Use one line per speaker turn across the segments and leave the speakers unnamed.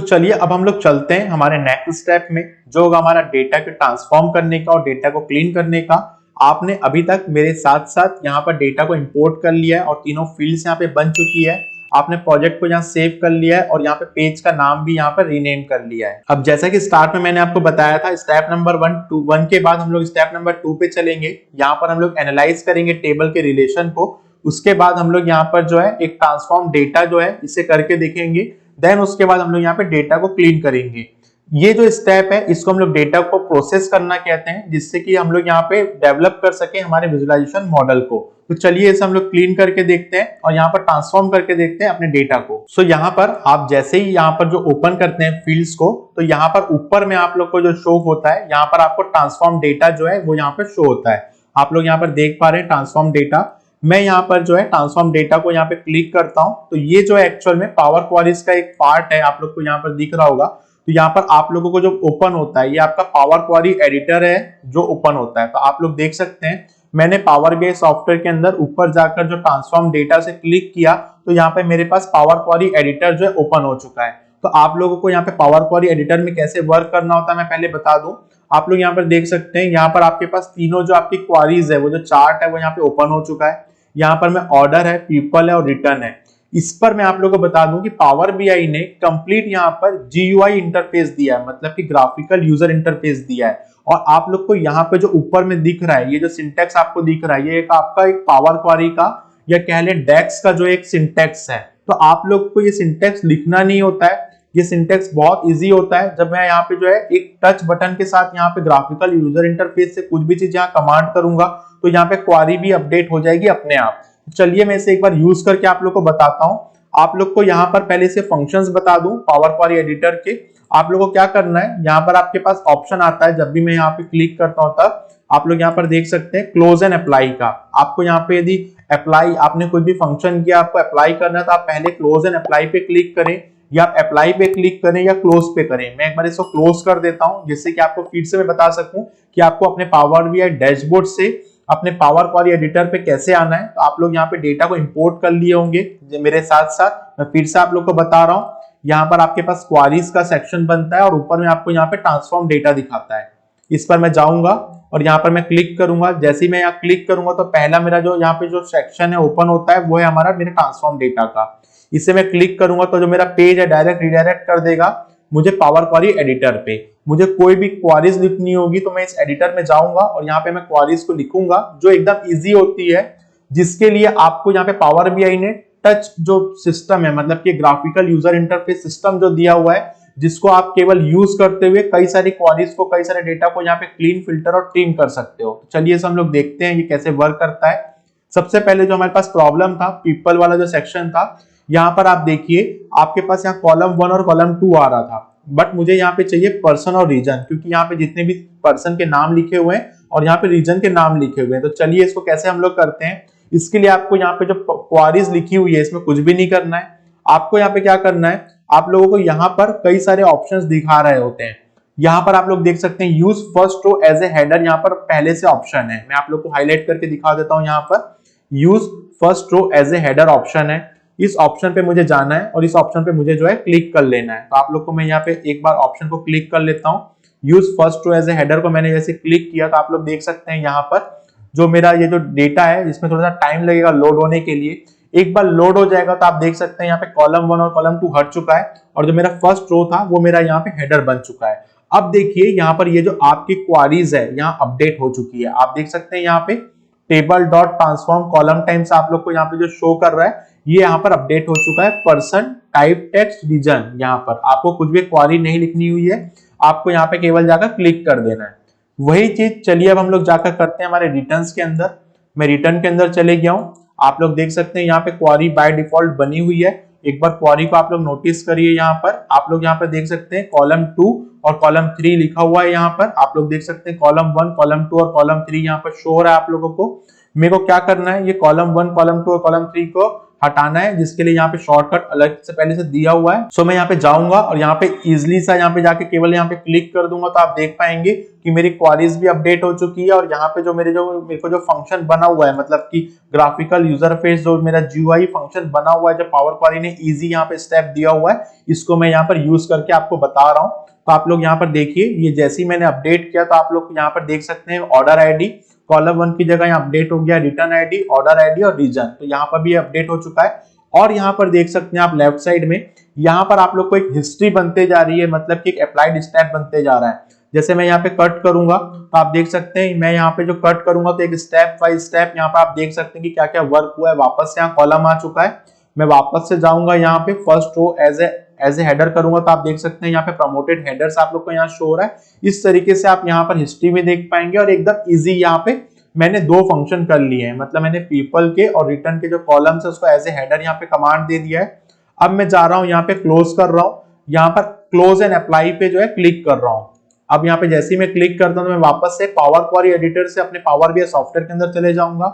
चलिए अब हम लोग चलते हैं हमारे नेक्स्ट स्टेप में, जो होगा हमारा डेटा को ट्रांसफॉर्म करने का और डेटा को क्लीन करने का। आपने अभी तक मेरे साथ साथ यहाँ पर डेटा को इंपोर्ट कर लिया है और तीनों फील्ड्स यहाँ पे बन चुकी है। आपने प्रोजेक्ट को यहाँ सेव कर लिया है और यहाँ पे पेज का नाम भी यहाँ पर रीनेम कर लिया है। अब जैसा कि स्टार्ट में मैंने आपको बताया था, स्टेप नंबर 1 के बाद हम लोग स्टेप नंबर 2 पे चलेंगे। यहाँ पर हम लोग एनालाइज करेंगे टेबल के रिलेशन को। उसके बाद हम लोग यहाँ पर जो है एक ट्रांसफॉर्म डेटा जो है इसे करके देखेंगे। देन उसके बाद हम लोग यहाँ पे डेटा को क्लीन करेंगे। ये जो स्टेप है इसको हम लोग डेटा को प्रोसेस करना कहते हैं, जिससे कि हम लोग यहाँ पे डेवलप कर सके हमारे विजुअलाइजेशन मॉडल को। तो चलिए इसे हम लोग क्लीन करके देखते हैं और यहाँ पर ट्रांसफॉर्म करके देखते हैं अपने डेटा को। सो यहाँ पर आप जैसे ही यहाँ पर जो ओपन करते हैं फील्ड्स को, तो यहाँ पर ऊपर में आप लोग को जो शो होता है, यहाँ पर आपको ट्रांसफॉर्म डेटा जो है वो यहाँ पर शो होता है। आप लोग यहाँ पर देख पा रहे हैं ट्रांसफॉर्म डेटा। मैं यहाँ पर जो है ट्रांसफॉर्म डेटा को यहाँ पे क्लिक करता हूँ, तो ये जो एक्चुअल में पावर क्वेरीज का एक पार्ट है, आप लोग को यहाँ पर दिख रहा होगा। तो यहाँ पर आप लोगों को जो ओपन होता है, ये आपका पावर क्वेरी एडिटर है जो ओपन होता है। तो आप लोग देख सकते हैं मैंने पावर बीआई सॉफ्टवेयर के अंदर ऊपर जाकर जो ट्रांसफॉर्म डेटा से क्लिक किया, तो यहाँ पे मेरे पास पावर क्वेरी एडिटर जो है ओपन हो चुका है। तो आप लोगों को यहाँ पे पावर क्वेरी एडिटर में कैसे वर्क करना होता है मैं पहले बता दूं। आप लोग यहाँ पर देख सकते हैं, यहाँ पर आपके पास तीनों जो आपकी क्वेरीज है, वो जो चार्ट है वो यहाँ पे ओपन हो चुका है। यहाँ पर मैं ऑर्डर है, पीपल है और रिटर्न है। इस पर मैं आप लोगों को बता दूं कि पावर बीआई ने कंप्लीट यहाँ पर जीयूआई इंटरफेस दिया है, मतलब कि ग्राफिकल यूजर इंटरफेस दिया है। और आप लोग को यहाँ पे जो ऊपर में दिख रहा है, ये जो सिंटेक्स आपको दिख रहा है, ये एक आपका एक पावर क्वेरी का या कह ले डेक्स का जो एक सिंटेक्स है। तो आप लोग को ये सिंटेक्स लिखना नहीं होता है, ये सिंटेक्स बहुत इजी होता है। जब मैं यहाँ पे जो है एक टच बटन के साथ यहाँ पे ग्राफिकल यूजर इंटरफेस से कुछ भी चीज यहाँ कमांड करूंगा, तो यहाँ पे क्वेरी भी अपडेट हो जाएगी अपने आप। चलिए मैं इसे एक बार यूज करके आप लोग को बताता हूँ। आप लोग को यहाँ पर पहले से फंक्शंस बता दूं पावर क्वेरी एडिटर के। आप लोगों को क्या करना है, यहाँ पर आपके पास ऑप्शन आता है, जब भी मैं यहाँ पे क्लिक करता हूँ तब आप लोग यहाँ पर देख सकते हैं क्लोज एंड अप्लाई का। आपको यहाँ पे यदि अप्लाई आपने कोई भी फंक्शन किया, आपको अप्लाई करना है, तो आप पहले क्लोज एंड अप्लाई पे क्लिक करें, या आप अप्लाई पे क्लिक करें या क्लोज पे करें। मैं एक बार इसको क्लोज कर देता हूं, जिससे कि आपको फिर से मैं बता सकूं कि आपको अपने पावर बीआई डैशबोर्ड से अपने पावर क्वेरी एडिटर पे कैसे आना है। तो आप लोग यहाँ पे डेटा को इंपोर्ट कर लिए होंगे मेरे साथ साथ। मैं फिर से आप लोग को बता रहा हूँ, यहाँ पर आपके पास क्वेरीज का सेक्शन बनता है और ऊपर में आपको यहाँ पे ट्रांसफॉर्म डेटा दिखाता है। इस पर मैं जाऊंगा और यहाँ पर मैं क्लिक करूंगा। जैसे ही मैं यहाँ क्लिक करूंगा तो पहला मेरा जो यहाँ पे जो सेक्शन है ओपन होता है, वो है हमारा मेरे ट्रांसफॉर्म डेटा का। इसे मैं क्लिक करूंगा तो जो मेरा पेज है डायरेक्ट रिडायरेक्ट कर देगा मुझे पावर क्वेरी एडिटर पे। मुझे कोई भी क्वेरीज लिखनी होगी तो मैं इस एडिटर में जाऊंगा और यहाँ पे मैं क्वेरीज को लिखूंगा, जो एकदम इजी होती है, जिसके लिए आपको यहाँ पे पावर बीआई ने टच जो सिस्टम है, मतलब कि ग्राफिकल यूजर इंटरफेस सिस्टम जो दिया हुआ है, जिसको आप केवल यूज करते हुए कई सारी क्वेरीज को, कई सारे डेटा को यहाँ पे क्लीन, फिल्टर और ट्रिम कर सकते हो। चलिए इसे हम लोग देखते हैं ये कैसे वर्क करता है। सबसे पहले जो हमारे पास प्रॉब्लम था, पीपल वाला जो सेक्शन था, यहाँ पर आप देखिए आपके पास यहाँ कॉलम 1 और कॉलम 2 आ रहा था, बट मुझे यहाँ पे चाहिए पर्सन और रीजन, क्योंकि यहाँ पे जितने भी पर्सन के नाम लिखे हुए हैं और यहाँ पे रीजन के नाम लिखे हुए हैं। तो चलिए इसको कैसे हम लोग करते हैं। इसके लिए आपको यहाँ पे जो क्वेरीज लिखी हुई है इसमें कुछ भी नहीं करना है। आपको यहाँ पे क्या करना है, आप लोगों को यहाँ पर कई सारे ऑप्शंस दिखा रहे होते हैं। यहाँ पर आप लोग देख सकते हैं use first row as a header, यहाँ पर पहले से ऑप्शन है। मैं आप लोग को हाईलाइट करके दिखा देता हूँ। यहाँ पर use first row as a header option है, इस ऑप्शन पे मुझे जाना है और इस ऑप्शन पे मुझे जो है क्लिक कर लेना है। तो आप लोग को मैं यहाँ पे एक बार ऑप्शन को क्लिक कर लेता हूँ। Use first row as a header को मैंने जैसे क्लिक किया तो आप लोग देख सकते हैं यहाँ पर जो मेरा ये जो डेटा है इसमें थोड़ा सा टाइम लगेगा लोड होने के लिए। एक बार लोड हो जाएगा तो आप देख सकते हैं यहाँ पे कॉलम 1 और कॉलम 2 हट चुका है और जो मेरा फर्स्ट रो था वो मेरा यहाँ पे हेडर बन चुका है। अब देखिए यहाँ पर ये जो आपकी क्वेरीज है यहाँ अपडेट हो चुकी है। आप देख सकते हैं यहाँ पे table dot transform column times आप लोग को यहाँ पे जो शो कर रहा है ये यहाँ पर अपडेट हो चुका है। पर्सन टाइप टेक्स्ट रीजन, यहाँ पर आपको कुछ भी क्वेरी नहीं लिखनी हुई है, आपको यहाँ पे केवल जाकर क्लिक कर देना है। वही चीज चलिए अब हम लोग जाकर करते हैं हमारे रिटर्न्स के अंदर। मैं रिटर्न के अंदर चले गया हूँ। आप लोग देख सकते हैं यहाँ पे क्वेरी बाय डिफॉल्ट बनी हुई है। एक बार क्वेरी को आप लोग नोटिस करिए। यहाँ पर आप लोग यहाँ पर देख सकते हैं कॉलम 2 और कॉलम 3 लिखा हुआ है। यहाँ पर आप लोग देख सकते हैं कॉलम 1, कॉलम 2 और कॉलम 3 यहाँ पर शो हो रहा है आप लोगों को। मेरे को क्या करना है, ये कॉलम 1, कॉलम 2 और कॉलम 3 को हटाना है, जिसके लिए यहाँ पे शॉर्टकट अलग से पहले से दिया हुआ है। सो मैं यहाँ पे जाऊंगा और यहाँ पे इजिली सा यहाँ पे जाके केवल यहाँ पे क्लिक कर दूंगा तो आप देख पाएंगे कि मेरी क्वारीज भी अपडेट हो चुकी है और यहाँ पे जो मेरे को जो फंक्शन बना हुआ है, मतलब कि ग्राफिकल यूजर फेस जो मेरा GUI फंक्शन बना हुआ है, जो पावर क्वारी ने इजी यहाँ पे स्टेप दिया हुआ है, इसको मैं यहाँ पर यूज करके आपको बता रहा हूँ। तो आप लोग यहाँ पर देखिए, ये जैसे ही मैंने अपडेट किया तो आप लोग यहाँ पर देख सकते हैं ऑर्डर आईडी कॉलम 1 की जगह यहाँ अपडेट हो गया रिटर्न आईडी, ऑर्डर आईडी और रीजन, तो यहाँ पर भी अपडेट हो चुका है। और यहाँ पर देख सकते हैं आप लेफ्ट साइड में, यहाँ पर आप लोग को एक हिस्ट्री बनते जा रही है, मतलब कि एक अप्लाइड स्टेप बनते जा रहा है। जैसे मैं यहाँ पे कट करूंगा तो आप देख सकते हैं, मैं यहाँ पे जो कट करूंगा तो एक स्टेप बाय स्टेप यहाँ पे आप देख सकते हैं कि क्या क्या वर्क हुआ है। वापस से यहाँ कॉलम आ चुका है, मैं वापस से जाऊंगा यहाँ पे first row as a header करूंगा तो आप देख सकते हैं यहाँ पे प्रमोटेड हेडर्स आप लोग को यहाँ शो हो रहा है। इस तरीके से आप यहाँ पर हिस्ट्री में देख पाएंगे और एकदम इजी यहाँ पे मैंने दो फंक्शन कर लिए हैं, मतलब मैंने पीपल के और रिटर्न के जो कॉलम्स है उसको एज ए हेडर यहाँ पे कमांड दे दिया है। अब मैं जा रहा हूँ यहाँ पे क्लोज कर रहा हूँ, यहाँ पर क्लोज एंड अप्लाई पे जो है क्लिक कर रहा हूँ। अब यहाँ पे जैसे ही मैं क्लिक करता हूँ तो मैं वापस से पावर क्वेरी एडिटर से अपने पावर बीआई सॉफ्टवेयर के अंदर चले जाऊंगा।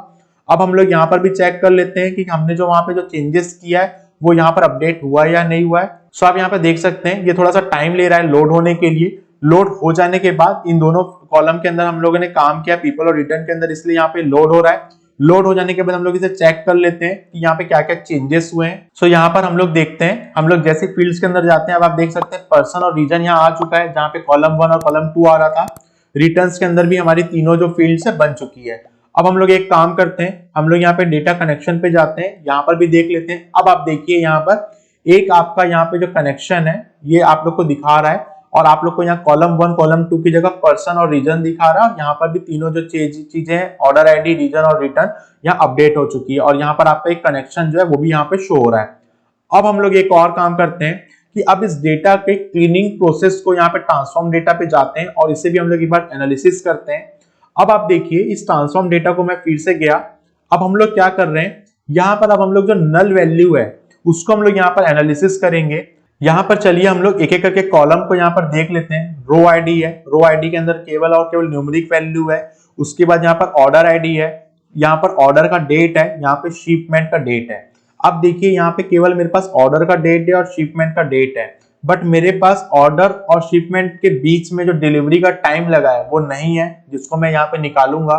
अब हम लोग यहाँ पर भी चेक कर लेते हैं कि हमने जो वहां पे जो चेंजेस किया है वो यहाँ पर अपडेट हुआ है या नहीं हुआ है। सो आप यहाँ पे देख सकते हैं ये थोड़ा सा टाइम ले रहा है लोड होने के लिए। लोड हो जाने के बाद इन दोनों कॉलम के अंदर हम लोगों ने काम किया पीपल और रिटर्न के अंदर, इसलिए यहाँ पे लोड हो रहा है। लोड हो जाने के बाद हम लोग इसे चेक कर लेते हैं कि यहाँ पे क्या क्या चेंजेस हुए हैं। सो यहाँ पर हम लोग देखते हैं, हम लोग जैसे फील्ड्स के अंदर जाते हैं, अब आप देख सकते हैं पर्सन और रीजन यहाँ आ चुका है, जहाँ पे कॉलम 1 और कॉलम 2 आ रहा था। रिटर्न्स के अंदर भी हमारी तीनों जो फील्ड्स है बन चुकी है। अब हम लोग एक काम करते हैं, हम लोग यहाँ पे डेटा कनेक्शन पे जाते हैं, यहाँ पर भी देख लेते हैं। अब आप देखिए यहाँ पर एक आपका यहाँ पे जो कनेक्शन है ये आप लोग को दिखा रहा है और आप लोग को यहाँ कॉलम 1 कॉलम 2 की जगह पर्सन और रीजन दिखा रहा है और यहाँ पर भी तीनों जो चीजें हैं ऑर्डर आईडी रीजन और रिटर्न यहाँ अपडेट हो चुकी है और यहाँ पर आपका एक कनेक्शन जो है वो भी यहाँ पे शो हो रहा है। अब हम लोग एक और काम करते हैं कि अब इस डेटा के क्लीनिंग प्रोसेस को यहाँ पे ट्रांसफॉर्म डेटा पे जाते हैं और इसे भी हम लोग एक बार एनालिसिस करते हैं। अब आप देखिए इस ट्रांसफॉर्म डेटा को मैं फिर से गया, अब हम लोग क्या कर रहे हैं यहाँ पर, अब हम लोग जो नल वैल्यू है उसको हम लोग यहाँ पर एनालिसिस करेंगे। यहाँ पर चलिए हम लोग एक एक करके कॉलम को यहाँ पर देख लेते हैं। रो आईडी है, रो आईडी के अंदर केवल और केवल न्यूमेरिक वैल्यू है। उसके बाद यहाँ पर ऑर्डर आईडी है, यहाँ पर ऑर्डर का डेट है, यहाँ पे शिपमेंट का डेट है। अब देखिए यहाँ पे केवल मेरे पास ऑर्डर का डेट है और शिपमेंट का डेट है, बट मेरे पास ऑर्डर और शिपमेंट के बीच में जो डिलीवरी का टाइम लगा है वो नहीं है, जिसको मैं यहाँ पे निकालूंगा।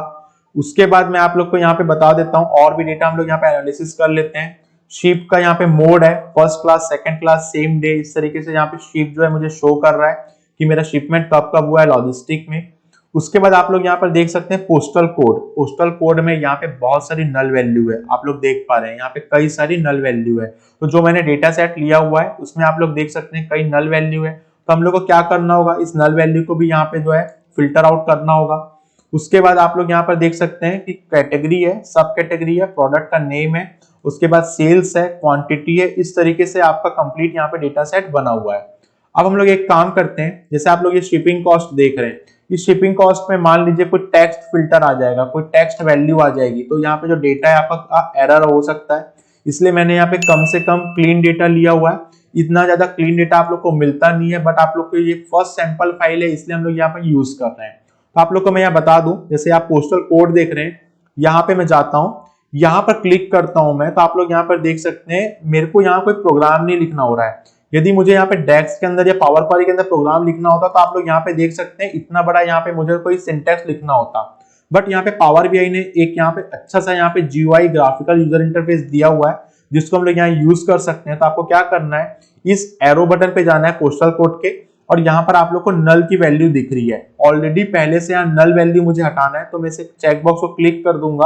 उसके बाद मैं आप लोग को यहाँ पे बता देता हूँ और भी डेटा हम लोग यहाँ पे एनालिसिस कर लेते हैं। शिप का यहाँ पे मोड है first class, second class, same day, इस तरीके से यहाँ पे शिप जो है मुझे शो कर रहा है कि मेरा शिपमेंट कब कब हुआ है लॉजिस्टिक में। उसके बाद आप लोग यहाँ पर देख सकते हैं पोस्टल कोड। पोस्टल कोड में यहाँ पे बहुत सारी नल वैल्यू है, आप लोग देख पा रहे हैं यहाँ पे कई सारी नल वैल्यू है। तो जो मैंने डेटा सेट लिया हुआ है उसमें आप लोग देख सकते हैं कई नल वैल्यू है। तो हम लोग को क्या करना होगा, इस नल वैल्यू को भी यहाँ पे जो है फिल्टर आउट करना होगा। उसके बाद आप लोग यहाँ पर देख सकते हैं कि कैटेगरी है, सब कैटेगरी है, प्रोडक्ट का नेम है, उसके बाद सेल्स है, क्वांटिटी है। इस तरीके से आपका कंप्लीट यहाँ पे डेटा सेट बना हुआ है। अब हम लोग एक काम करते हैं, जैसे आप लोग ये शिपिंग कॉस्ट देख रहे हैं, इस शिपिंग कॉस्ट में मान लीजिए कोई टेक्स्ट फिल्टर आ जाएगा, कोई टेक्स्ट वैल्यू आ जाएगी, तो यहाँ पे जो डेटा है आपका एरर हो सकता है। इसलिए मैंने यहाँ पे कम से कम क्लीन डेटा लिया हुआ है। इतना ज्यादा क्लीन डेटा आप लोग को मिलता नहीं है, बट आप लोग को ये फर्स्ट सैंपल फाइल है इसलिए हम लोग यहाँ पे यूज कर रहे हैं। तो आप लोग को मैं यहाँ बता दूं, जैसे आप पोस्टल कोड देख रहे हैं, यहाँ पे मैं जाता हूँ, यहाँ पर क्लिक करता हूं मैं, तो आप लोग यहाँ पर देख सकते हैं मेरे को यहाँ कोई प्रोग्राम नहीं लिखना हो रहा है। यदि मुझे यहाँ पे डेक्स के अंदर या पावर क्वेरी के अंदर प्रोग्राम लिखना होता तो आप लोग यहाँ पे देख सकते हैं इतना बड़ा यहाँ पे मुझे कोई सिंटैक्स लिखना होता, बट यहाँ पे पावर बीआई ने एक यहाँ पे अच्छा सा यहाँ पे GUI ग्राफिकल यूजर इंटरफेस दिया हुआ है जिसको हम लोग यहाँ यूज कर सकते हैं। तो आपको क्या करना है, इस एरो बटन पे जाना है पोस्टल कोड के और यहाँ पर आप लोग को नल की वैल्यू दिख रही है। ऑलरेडी पहले से यहाँ नल वैल्यू मुझे हटाना है, तो मैं इसे चेकबॉक्स को क्लिक कर दूंगा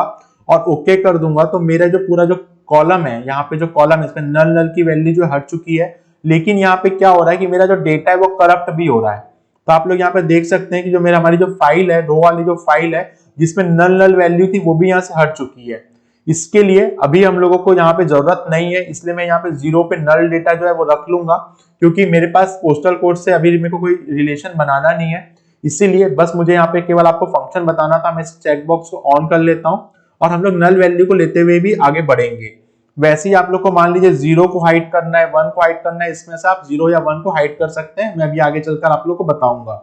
और ओके कर दूंगा। तो मेरा जो पूरा जो कॉलम है, यहाँ पे जो कॉलम है इसमें नल की वैल्यू जो हट चुकी है, लेकिन यहाँ पे क्या हो रहा है कि मेरा जो डेटा है वो करप्ट भी हो रहा है। तो आप लोग यहाँ पे देख सकते हैं कि जो मेरा हमारी जो फाइल है, रो वाली जो फाइल है जिसमें नल वैल्यू थी वो भी यहाँ से हट चुकी है। इसके लिए अभी हम लोगों को यहाँ पे जरूरत नहीं है, इसलिए मैं यहाँ पे 0 पे नल डेटा जो है वो रख लूंगा, क्योंकि मेरे पास पोस्टल कोड से अभी मेरे को कोई रिलेशन बनाना नहीं है। इसीलिए बस मुझे यहाँ पे केवल आपको फंक्शन बताना था। मैं इस चेकबॉक्स को ऑन कर लेता हूँ और हम लोग नल वैल्यू को लेते हुए भी आगे बढ़ेंगे। वैसे ही आप लोग को मान लीजिए 0 को हाइड करना है, 1 को हाइड करना है, इसमें से आप 0 या 1 को हाइड कर सकते हैं। मैं अभी आगे चलकर आप लोग को बताऊंगा।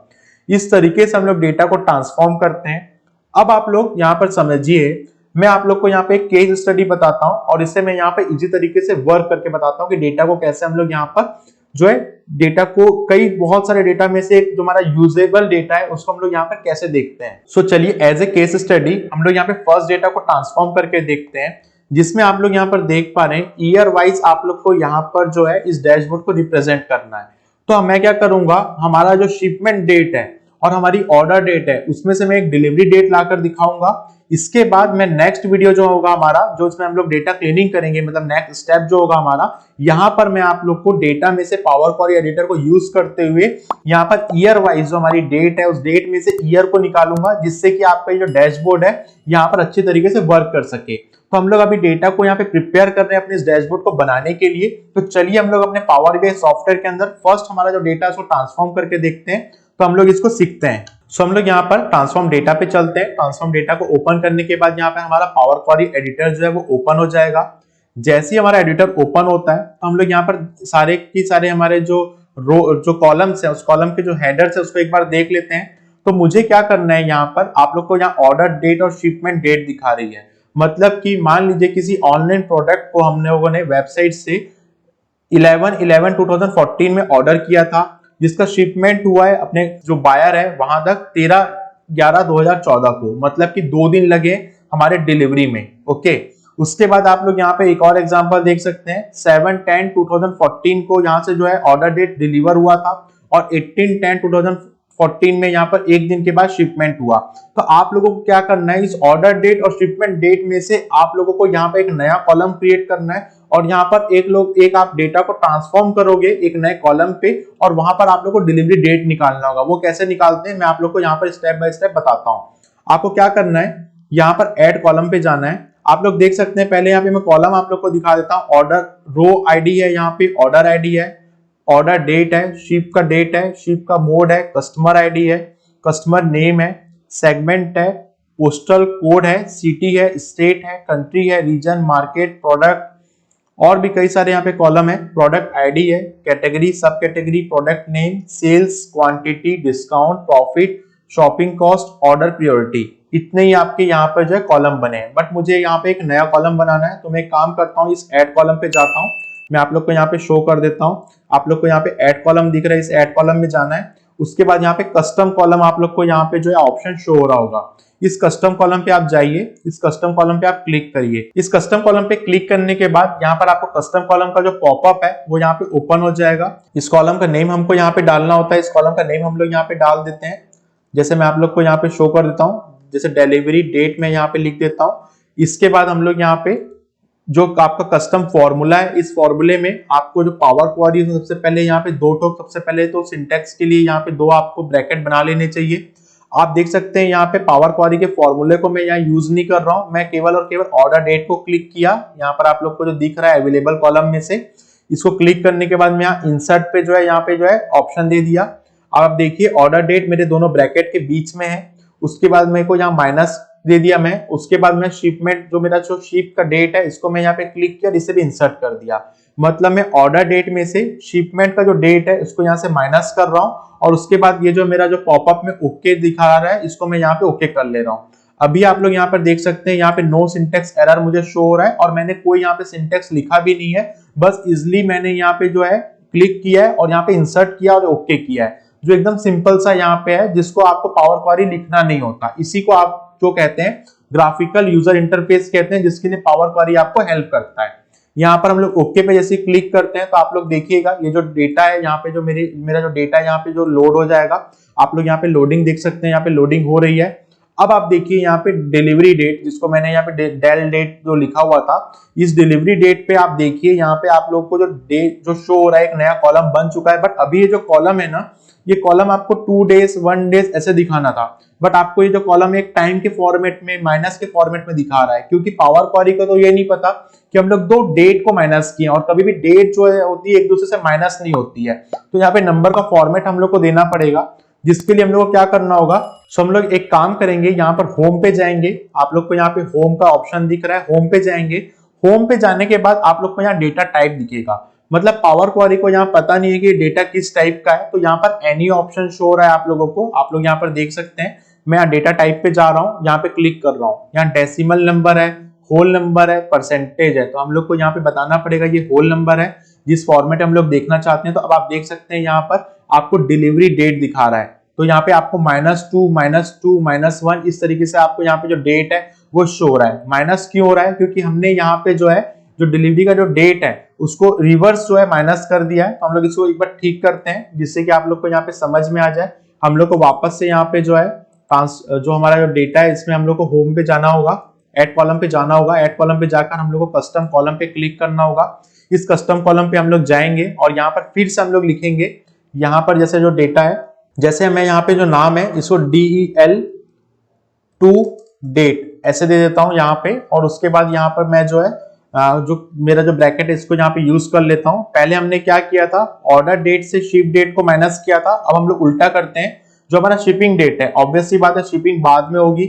इस तरीके से हम लोग डेटा को ट्रांसफॉर्म करते हैं। अब आप लोग यहाँ पर समझिए, मैं आप लोग को यहाँ पे एक केस स्टडी बताता हूँ और इससे मैं यहाँ पे इजी तरीके से वर्क करके बताता हूँ कि डेटा को कैसे हम लोग यहाँ पर जो है डेटा को कई बहुत सारे डेटा में से जो हमारा यूजेबल डेटा है उसको हम लोग यहाँ पर कैसे देखते हैं। सो चलिए एज ए केस स्टडी हम लोग यहाँ पे फर्स्ट डेटा को ट्रांसफॉर्म करके देखते हैं, जिसमें आप लोग यहाँ पर देख पा रहे हैं ईयर वाइज आप लोग को यहाँ पर जो है इस डैशबोर्ड को रिप्रेजेंट करना है। तो मैं क्या करूंगा, हमारा जो शिपमेंट डेट है और हमारी ऑर्डर डेट है उसमें से मैं एक डिलीवरी डेट लाकर दिखाऊंगा। इसके बाद मैं नेक्स्ट वीडियो जो होगा हमारा, जो इसमें हम लोग डेटा क्लीनिंग करेंगे, मतलब नेक्स्ट स्टेप जो होगा हमारा, यहाँ पर मैं आप लोग को डेटा में से पावर क्वेरी एडिटर को यूज करते हुए यहाँ पर ईयर वाइज जो हमारी डेट है उस डेट में से ईयर को निकालूंगा, जिससे कि आपका जो डैशबोर्ड है यहाँ पर अच्छे तरीके से वर्क कर सके। तो हम लोग अभी डेटा को यहाँ पे प्रिपेयर कर रहे हैं अपने इस डैशबोर्ड को बनाने के लिए। तो चलिए हम लोग अपने पावर बीआई सॉफ्टवेयर के अंदर फर्स्ट हमारा जो डेटा है उसको ट्रांसफॉर्म करके देखते हैं। तो हम लोग इसको सीखते हैं। सो हम लोग यहाँ पर ट्रांसफॉर्म डेटा पे चलते हैं। ट्रांसफॉर्म डेटा को ओपन करने के बाद यहाँ पे हमारा पावर क्वेरी एडिटर जो है वो ओपन हो जाएगा। जैसे ही हमारा एडिटर ओपन होता है तो हम लोग यहाँ पर सारे की सारे हमारे जो कॉलम्स है उस कॉलम के जो हेडर्स है उसको एक बार देख लेते हैं। तो मुझे क्या करना है, यहाँ पर आप लोग को यहाँ ऑर्डर डेट और शिपमेंट डेट दिखा रही है। मतलब कि मान लीजिए किसी ऑनलाइन प्रोडक्ट को हमने लोगों ने वेबसाइट से 11/11/2014 में ऑर्डर किया था, जिसका शिपमेंट हुआ है अपने जो बायर है वहां तक 13/11/2014 को, मतलब कि 2 दिन लगे हमारे डिलीवरी में। ओके, उसके बाद आप लोग यहाँ पे एक और एग्जांपल देख सकते हैं, 7/10/2014 को यहाँ से जो है ऑर्डर डेट डिलीवर हुआ था और 18/10/2014 में यहाँ पर एक दिन के बाद शिपमेंट हुआ। तो आप लोगों को क्या करना है, इस ऑर्डर डेट और शिपमेंट डेट में से आप लोगों को यहाँ पे एक नया कॉलम क्रिएट करना है और यहाँ पर एक आप डेटा को ट्रांसफॉर्म करोगे एक नए कॉलम पे और वहां पर आप लोग को डिलीवरी डेट निकालना होगा। वो कैसे निकालते हैं मैं आप लोग को यहाँ पर स्टेप बाय स्टेप बताता हूँ। आपको क्या करना है, यहाँ पर ऐड कॉलम पे जाना है। आप लोग देख सकते हैं, पहले यहाँ पे मैं कॉलम आप लोग को दिखा देता हूँ। ऑर्डर रो आईडी है, यहाँ पे ऑर्डर आईडी है, ऑर्डर डेट है, शिप का डेट है, शिप का मोड है, कस्टमर आईडी है, कस्टमर नेम है, सेगमेंट है, पोस्टल कोड है, सिटी है, स्टेट है, कंट्री है, रीजन, मार्केट, प्रोडक्ट और भी कई सारे यहाँ पे कॉलम है। प्रोडक्ट आईडी है, category, sub category, product name, sales, quantity, discount, profit, shopping cost, order priority. इतने ही आपके यहाँ पर जो है कॉलम बने हैं। बट मुझे यहाँ पे एक नया कॉलम बनाना है, तो मैं एक काम करता हूँ, इस ऐड कॉलम पे जाता हूँ। मैं आप लोग को यहाँ पे शो कर देता हूँ। आप लोग को यहाँ पे ऐड कॉलम दिख रहा है, इस ऐड कॉलम में जाना है। उसके बाद यहाँ पे कस्टम कॉलम आप लोग को यहाँ पे जो है ऑप्शन शो हो रहा होगा। इस कस्टम कॉलम पे आप जाइए, इस कस्टम कॉलम पे आप क्लिक करिए। इस कस्टम कॉलम पे क्लिक करने के बाद यहाँ पर आपको कस्टम कॉलम का जो पॉपअप है वो यहाँ पे ओपन हो जाएगा। इस कॉलम का नेम हमको यहाँ पे डालना होता है। इस कॉलम का नेम हम लोग यहाँ पे डाल देते हैं। जैसे मैं आप लोग को यहाँ पे शो कर देता हूँ, जैसे डिलीवरी डेट में यहाँ पे लिख देता हूँ। इसके बाद हम लोग यहाँ पे जो आपका कस्टम फॉर्मूला है, इस फॉर्मूले में आपको जो पावर क्वेरी है सबसे पहले यहाँ पे सबसे पहले तो सिंटेक्स के लिए यहाँ पे 2 आपको ब्रैकेट बना लेने चाहिए। आप देख सकते हैं यहाँ पे पावर क्वेरी के फॉर्मूले को मैं यहाँ यूज नहीं कर रहा हूँ, मैं केवल और केवल ऑर्डर डेट को क्लिक किया। यहाँ पर आप लोग को जो दिख रहा है अवेलेबल कॉलम में से, इसको क्लिक करने के बाद मैं यहाँ इंसर्ट पे जो है यहाँ पे जो है ऑप्शन दे दिया। अब आप देखिए ऑर्डर डेट मेरे दोनों ब्रैकेट के बीच में है। उसके बाद मेरे को यहाँ माइनस दे दिया मैं। उसके बाद मैं शिपमेंट जो मेरा जो शिप का डेट है इसको मैं यहाँ पे क्लिक किया, इसे भी इंसर्ट कर दिया। मतलब मैं ऑर्डर डेट में से शिपमेंट का जो डेट है इसको यहाँ से माइनस कर रहा हूँ और उसके बाद ये जो मेरा जो पॉपअप में ओके दिखा रहा है इसको मैं यहाँ पे ओके कर ले रहा हूँ। अभी आप लोग यहाँ पर देख सकते हैं यहाँ पे नो सिंटेक्स एरर मुझे शो हो रहा है और मैंने कोई यहाँ पे सिंटेक्स लिखा भी नहीं है, बस इजिली मैंने यहाँ पे जो है क्लिक किया है और यहाँ पे इंसर्ट किया और ओके किया है, जो एकदम सिंपल सा यहाँ पे है, जिसको आपको पावर क्वेरी लिखना नहीं होता। इसी को आप जो कहते हैं ग्राफिकल यूजर इंटरफेस कहते हैं, जिसके लिए पावर क्वेरी आपको हेल्प करता है। यहाँ पर हम लोग ओके पे जैसे क्लिक करते हैं तो आप लोग देखिएगा ये जो डेटा है यहाँ पे जो मेरा जो डेटा है यहाँ पे जो लोड हो जाएगा। आप लोग यहाँ पे लोडिंग देख सकते हैं, यहाँ पे लोडिंग हो रही है। अब आप देखिए यहाँ पे डिलीवरी डेट, जिसको मैंने यहाँ पे डेल डेट जो लिखा हुआ था, इस डिलीवरी डेट पे आप देखिए यहाँ पे आप लोग को जो डेट जो शो हो रहा है एक नया कॉलम बन चुका है। बट अभी ये जो कॉलम है ना, ये कॉलम आपको 2 डेज 1 डेज ऐसे दिखाना था, बट आपको ये जो कॉलम एक टाइम के फॉर्मेट में माइनस के फॉर्मेट में दिखा रहा है, क्योंकि पावर क्वेरी को तो ये नहीं पता कि हम लोग 2 डेट को माइनस किए, और कभी भी डेट जो है होती है एक दूसरे से माइनस नहीं होती है। तो यहाँ पे नंबर का फॉर्मेट हम लोग को देना पड़ेगा, जिसके लिए हम लोग को क्या करना होगा। सो हम लोग एक काम करेंगे, यहाँ पर होम पे जाएंगे। आप लोग को यहाँ पे होम का ऑप्शन दिख रहा है, होम पे जाएंगे। होम पे जाने के बाद आप लोग को यहाँ डेटा टाइप दिखेगा, मतलब पावर क्वेरी को यहाँ पता नहीं है कि डेटा किस टाइप का है, तो यहाँ पर एनी ऑप्शन शो हो रहा है आप लोगों को। आप लोग यहाँ पर देख सकते हैं मैं यहाँ डेटा टाइप पे जा रहा हूँ, यहाँ पे क्लिक कर रहा हूँ, यहाँ डेसिमल नंबर है, होल नंबर है, परसेंटेज है, तो हम लोग को यहाँ पे बताना पड़ेगा ये होल नंबर है जिस फॉर्मेट हम लोग देखना चाहते हैं। तो अब आप देख सकते हैं यहाँ पर आपको डिलीवरी डेट दिखा रहा है, तो यहाँ पे आपको -2, -1 इस तरीके से आपको यहाँ पे जो डेट है वो शो हो रहा है। माइनस क्यों हो रहा है? क्योंकि हमने यहाँ पे जो है जो डिलीवरी का जो डेट है उसको रिवर्स जो है माइनस कर दिया है। तो हम लोग इसको एक बार ठीक करते हैं जिससे कि आप लोग को यहाँ पे समझ में आ जाए। हम लोग को वापस से यहाँ पे जो है जो हमारा जो डेटा है इसमें हम लोग को होम पे जाना होगा, ऐड कॉलम पे जाना होगा। ऐड कॉलम पे जाकर हम लोग को कस्टम कॉलम पे क्लिक करना होगा। इस कस्टम कॉलम पे हम लोग जाएंगे और यहाँ पर फिर से हम लोग लिखेंगे यहाँ पर जैसे जो डेटा है, जैसे मैं यहाँ पे जो नाम है इसको DEL टू डेट ऐसे दे देता हूँ यहाँ पे। और उसके बाद यहाँ पर मैं जो है जो मेरा जो ब्रैकेट है इसको यहाँ पे यूज कर लेता हूँ। पहले हमने क्या किया था, ऑर्डर डेट से शिप डेट को माइनस किया था। अब हम लोग उल्टा करते हैं, जो हमारा शिपिंग डेट है ऑब्वियस सी बात है शिपिंग बाद में होगी,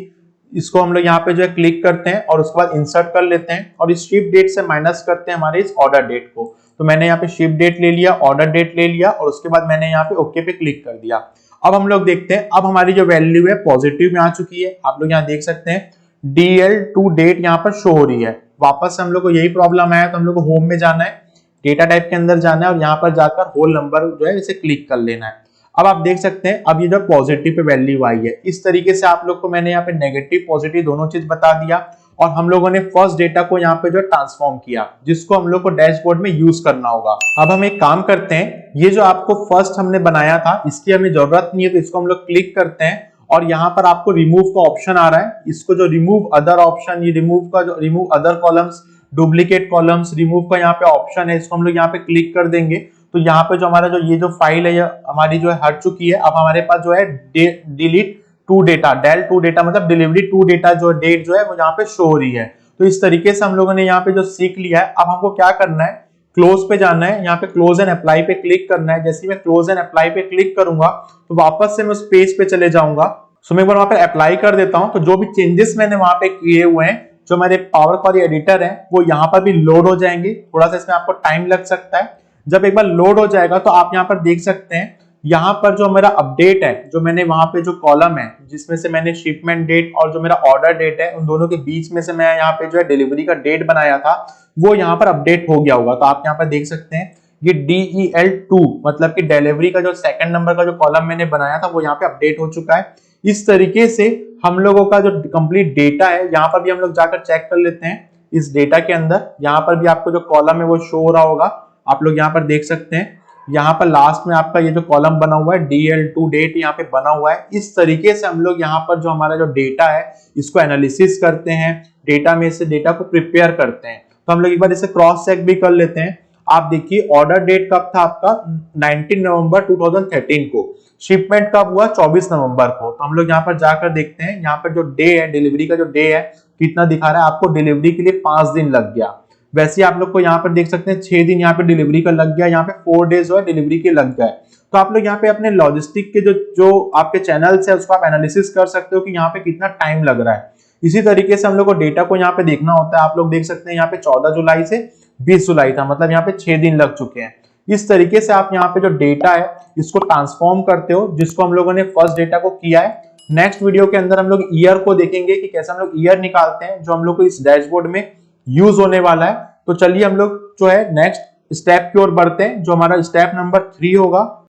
इसको हम लोग यहाँ पे जो है क्लिक करते हैं और उसके बाद इंसर्ट कर लेते हैं और इस शिप डेट से माइनस करते हैं हमारे इस ऑर्डर डेट को। तो मैंने यहाँ पे शिप डेट ले लिया, ऑर्डर डेट ले लिया और उसके बाद मैंने यहाँ पे ओके पे क्लिक कर दिया। अब हम लोग देखते हैं, अब हमारी जो वैल्यू है पॉजिटिव में आ चुकी है। आप लोग यहाँ देख सकते हैं DL टू डेट यहाँ पर शो हो रही है। वापस से हम लोग को यही प्रॉब्लम आया तो हम लोग को होम में जाना है, डेटा टाइप के अंदर जाना है और यहाँ पर जाकर होल नंबर जो है इसे क्लिक कर लेना है। अब आप देख सकते हैं अब ये जो पॉजिटिव पे वैल्यू आई है। इस तरीके से आप लोग को मैंने यहाँ पे नेगेटिव पॉजिटिव दोनों चीज बता दिया और हम लोगों ने फर्स्ट डेटा को यहाँ पे जो ट्रांसफॉर्म किया जिसको हम लोग को डैशबोर्ड में यूज करना होगा। अब हम एक काम करते हैं, ये जो आपको फर्स्ट हमने बनाया था इसकी हमें जरूरत नहीं है, तो इसको हम लोग क्लिक करते हैं और यहाँ पर आपको रिमूव का ऑप्शन आ रहा है। इसको जो रिमूव अदर ऑप्शन, ये रिमूव का जो remove other columns, duplicate columns, remove का यहाँ पे ऑप्शन है, इसको हम लोग यहाँ पे क्लिक कर देंगे तो यहाँ पे जो हमारा जो ये जो फाइल है हमारी जो है हट चुकी है। अब हमारे पास जो है डिलीट टू डेटा, डेल टू डेटा मतलब डिलीवरी टू डेटा जो डेट जो है वो यहाँ पे शो हो रही है। तो इस तरीके से हम लोगों ने यहाँ पे जो सीख लिया है। अब हमको क्या करना है, क्लोज पे जाना है, यहाँ पे क्लोज एंड अप्लाई पे क्लिक करना है। जैसे मैं क्लोज एंड अप्लाई पे क्लिक करूंगा तो वापस से मैं उस पेज पे चले जाऊंगा। सो मैं एक बार वहां पे अप्लाई कर देता हूं, तो जो भी चेंजेस मैंने वहां पे किए हुए हैं, जो मेरे पावर क्वेरी एडिटर है वो यहाँ पर भी लोड हो जाएंगे। थोड़ा सा इसमें आपको टाइम लग सकता है। जब एक बार लोड हो जाएगा तो आप यहाँ पर देख सकते हैं, यहाँ पर जो मेरा अपडेट है, जो मैंने वहां पे जो कॉलम है जिसमें से मैंने शिपमेंट डेट और जो मेरा ऑर्डर डेट है उन दोनों के बीच में से मैं यहाँ पे जो है डिलीवरी का डेट बनाया था वो यहाँ पर अपडेट हो गया होगा। तो आप यहाँ पर देख सकते हैं ये DEL2 मतलब कि डिलीवरी का जो सेकंड नंबर का जो कॉलम मैंने बनाया था वो यहाँ पे अपडेट हो चुका है। इस तरीके से हम लोगों का जो कंप्लीट डेटा है यहाँ पर भी हम लोग जाकर चेक कर लेते हैं। इस डेटा के अंदर यहाँ पर भी आपको जो कॉलम है वो शो हो रहा होगा, आप लोग यहाँ पर देख सकते हैं। यहाँ पर लास्ट में आपका ये जो कॉलम बना हुआ है DL2 डेट यहाँ पे बना हुआ है। इस तरीके से हम लोग यहाँ पर जो हमारा जो डेटा है इसको एनालिसिस करते हैं, डेटा में से डेटा को प्रिपेयर करते हैं। तो हम लोग एक बार इसे क्रॉस चेक भी कर लेते हैं। आप देखिए ऑर्डर डेट कब था आपका 19 नवंबर 2013 को, शिपमेंट कब हुआ 24 नवंबर को। तो हम लोग यहाँ पर जाकर देखते हैं, यहाँ पर जो डे है डिलीवरी का जो डे है कितना दिखा रहा है आपको, डिलीवरी के लिए 5 दिन लग गया। वैसे ही आप लोग को यहाँ पर देख सकते हैं 6 दिन यहाँ पे डिलीवरी का लग गया, यहाँ पे 4 डेज जो है डिलीवरी के लग गए। तो आप लोग यहाँ पे अपने लॉजिस्टिक के जो आपके चैनल्स है उसको आप एनालिसिस कर सकते हो कि यहाँ पे कितना टाइम लग रहा है। इसी तरीके से हम लोग को डेटा को यहाँ पे देखना होता है। आप लोग देख सकते हैं यहाँ पे 14 जुलाई से 20 जुलाई था, मतलब यहाँ पे 6 दिन लग चुके हैं। इस तरीके से आप यहाँ पे जो डेटा है इसको ट्रांसफॉर्म करते हो, जिसको हम लोगों ने फर्स्ट डेटा को किया है। नेक्स्ट वीडियो के अंदर हम लोग ईयर को देखेंगे कि कैसे हम लोग ईयर निकालते हैं जो हम लोग को इस डैशबोर्ड में यूज होने वाला है। तो चलिए हम लोग जो है नेक्स्ट स्टेप की ओर बढ़ते हैं, जो हमारा स्टेप नंबर 3 होगा।